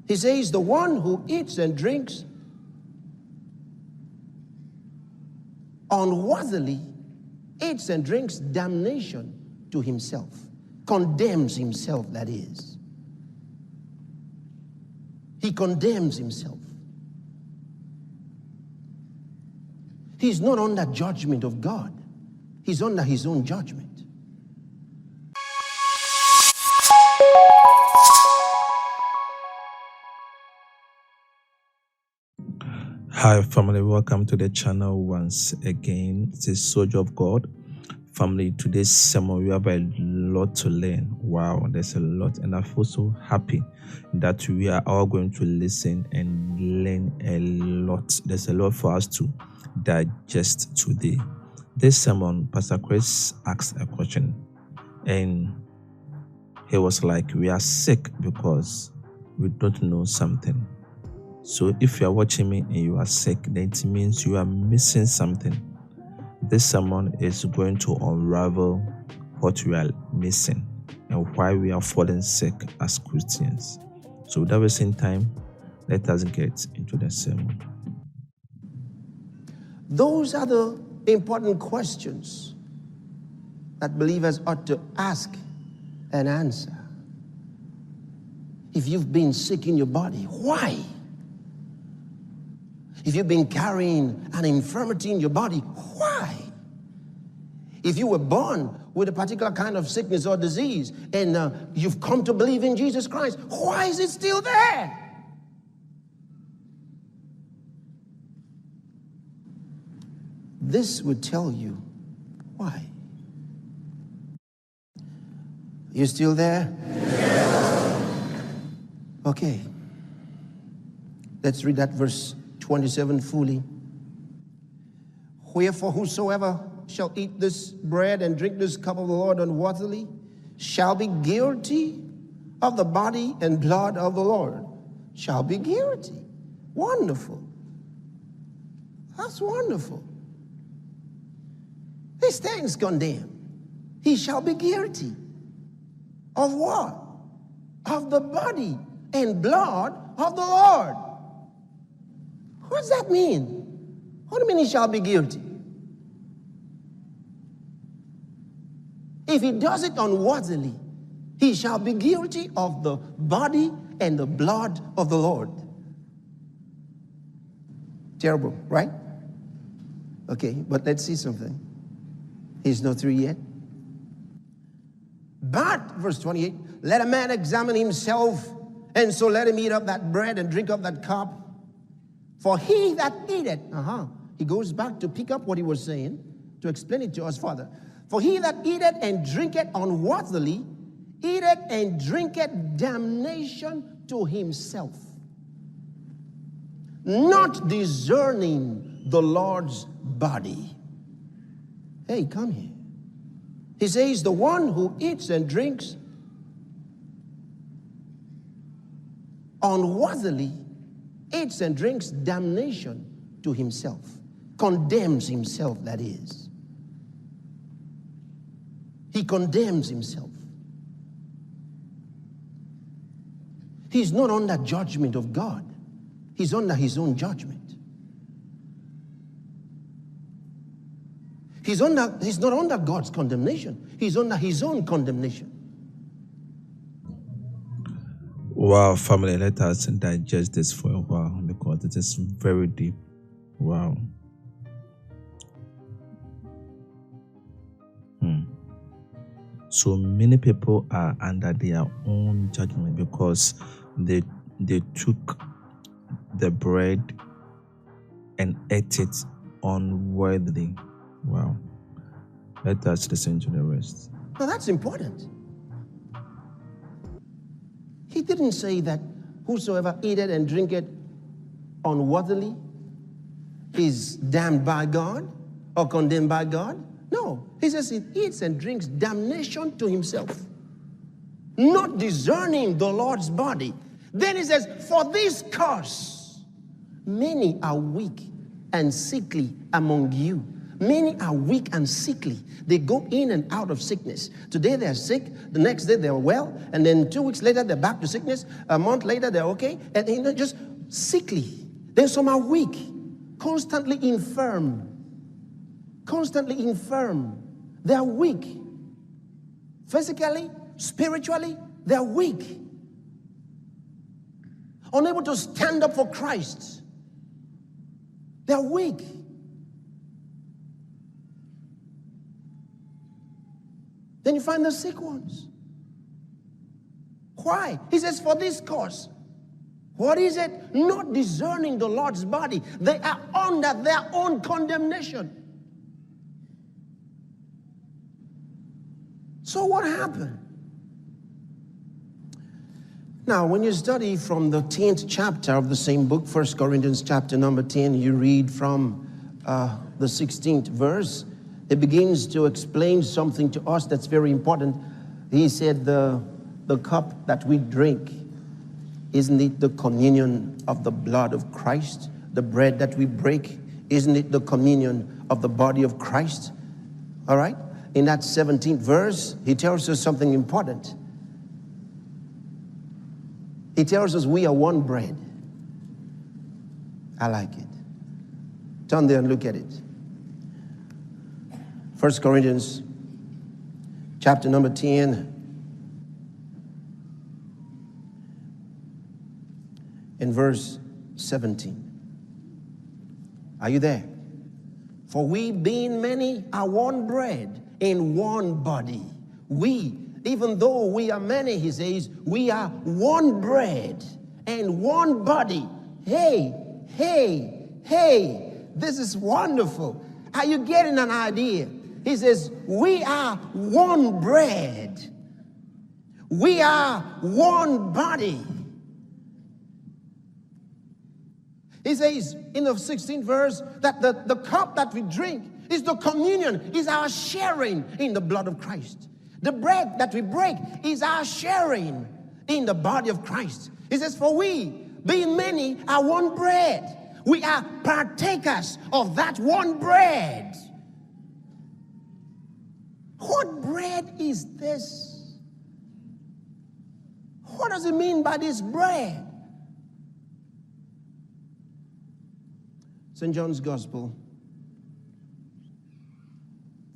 He says, the one who eats and drinks unworthily eats and drinks damnation to himself, condemns himself, that is. He condemns himself. He's not under judgment of God. He's under his own judgment. Hi family, welcome to the channel once again. It is Soldier of God. Family, today's sermon, we have a lot to learn. Wow, there's a lot, and I feel so happy that we are all going to listen and learn a lot. There's a lot for us to digest today. This sermon, Pastor Chris asked a question, and he was like, we are sick because we don't know something. So if you are watching me and you are sick, then it means you are missing something. This sermon is going to unravel what we are missing and why we are falling sick as Christians. So without wasting time, let us get into the sermon. Those are the important questions that believers ought to ask and answer. If you've been sick in your body, why? If you've been carrying an infirmity in your body, why? If you were born with a particular kind of sickness or disease and you've come to believe in Jesus Christ, why is it still there? This would tell you why. You still there? Okay. Let's read that verse 27 fully. Wherefore whosoever shall eat this bread and drink this cup of the Lord unworthily shall be guilty of the body and blood of the Lord. Shall be guilty. Wonderful. That's wonderful. He stands condemned. He shall be guilty. Of what? Of the body and blood of the Lord. What does that mean? What do you mean he shall be guilty? If he does it unworthily, he shall be guilty of the body and the blood of the Lord. Terrible, right? Okay, but let's see something. He's not through yet. But, verse 28, let a man examine himself, and so let him eat of that bread and drink of that cup. For he that eateth, he goes back to pick up what he was saying, to explain it to us further. For he that eateth and drinketh unworthily, eateth and drinketh damnation to himself, not discerning the Lord's body. Hey, come here. He says, the one who eats and drinks unworthily eats and drinks damnation to himself, condemns himself, that is. He condemns himself. He's not under judgment of God. He's under his own judgment. He's not under God's condemnation. He's under his own condemnation. Wow, family, let us digest this for a while because it is very deep. Wow. So many people are under their own judgment because they took the bread and ate it unworthily. Wow. Let us listen to the rest. Now that's important. He didn't say that whosoever eateth and drinketh unworthily is damned by God or condemned by God. No, he says he eats and drinks damnation to himself, not discerning the Lord's body. Then he says, for this cause many are weak and sickly among you, Many are weak and sickly. They go in and out of sickness. Today they're sick, the next day they're well, and then 2 weeks later they're back to sickness. A month later they're okay, and just sickly. Then some are weak, constantly infirm. Constantly infirm. They are weak. Physically, spiritually, they are weak. Unable to stand up for Christ. They are weak. Then you find the sick ones. Why? He says, for this cause. What is it? Not discerning the Lord's body. They are under their own condemnation. So what happened? Now, when you study from the 10th chapter of the same book, 1 Corinthians chapter number 10, you read from the 16th verse. It begins to explain something to us that's very important. He said, the cup that we drink, isn't it the communion of the blood of Christ? The bread that we break, isn't it the communion of the body of Christ? All right? In that 17th verse, he tells us something important. He tells us we are one bread. I like it. Turn there and look at it. 1 Corinthians chapter number 10 in verse 17. Are you there? For we being many are one bread in one body. We, even though we are many, he says, we are one bread and one body. Hey, this is wonderful. Are you getting an idea? He says, we are one bread. We are one body. He says in the 16th verse that the cup that we drink is the communion, is our sharing in the blood of Christ. The bread that we break is our sharing in the body of Christ. He says, for we, being many, are one bread. We are partakers of that one bread. What bread is this? What does it mean by this bread? St. John's Gospel.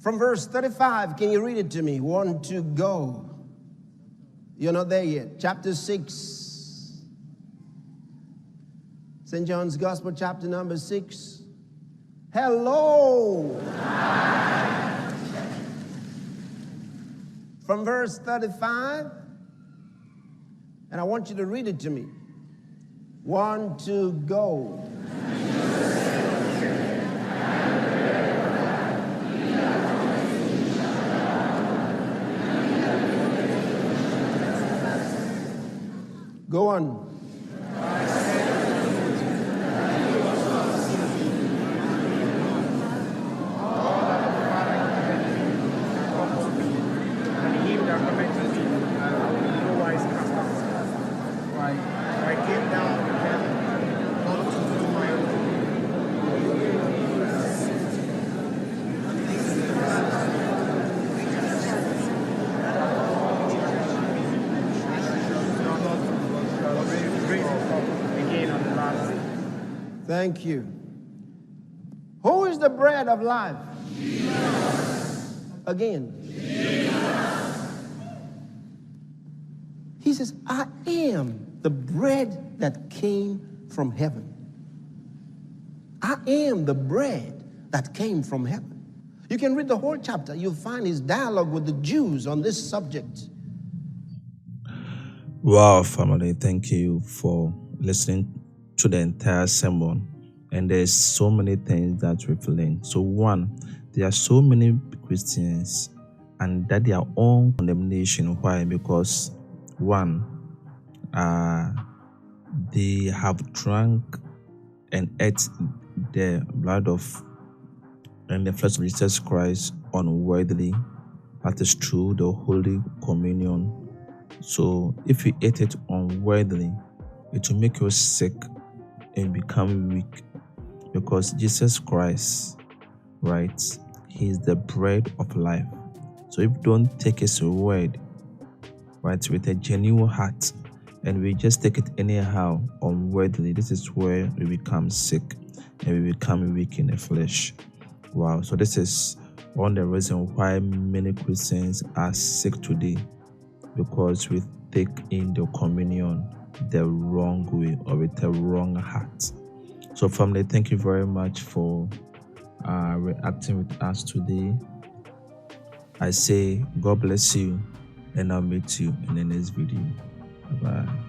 From verse 35, can you read it to me? 1, 2, go. You're not there yet. Chapter 6. St. John's Gospel, chapter number 6. Hello. From verse 35. And I want you to read it to me. 1, 2, go. Go on. Thank you. Who is the bread of life? Jesus. Again. Jesus. He says, I am the bread that came from heaven. I am the bread that came from heaven. You can read the whole chapter. You'll find his dialogue with the Jews on this subject. Wow, family, thank you for listening to the entire sermon. And there's so many things that we've learned. So one, there are so many Christians and that their own condemnation. Why? Because one, they have drunk and ate the blood of and the flesh of Jesus Christ unworthily. That is true, the Holy Communion. So if you ate it unworthily, it will make you sick and become weak. Because Jesus Christ right? He is the bread of life. So if you don't take his word, right, with a genuine heart, and we just take it anyhow, unworthily, this is where we become sick and we become weak in the flesh. Wow. So this is one of the reasons why many Christians are sick today, because we take in the communion the wrong way or with the wrong heart. So family, thank you very much for reacting with us today. I say God bless you, and I'll meet you in the next video. Bye-bye.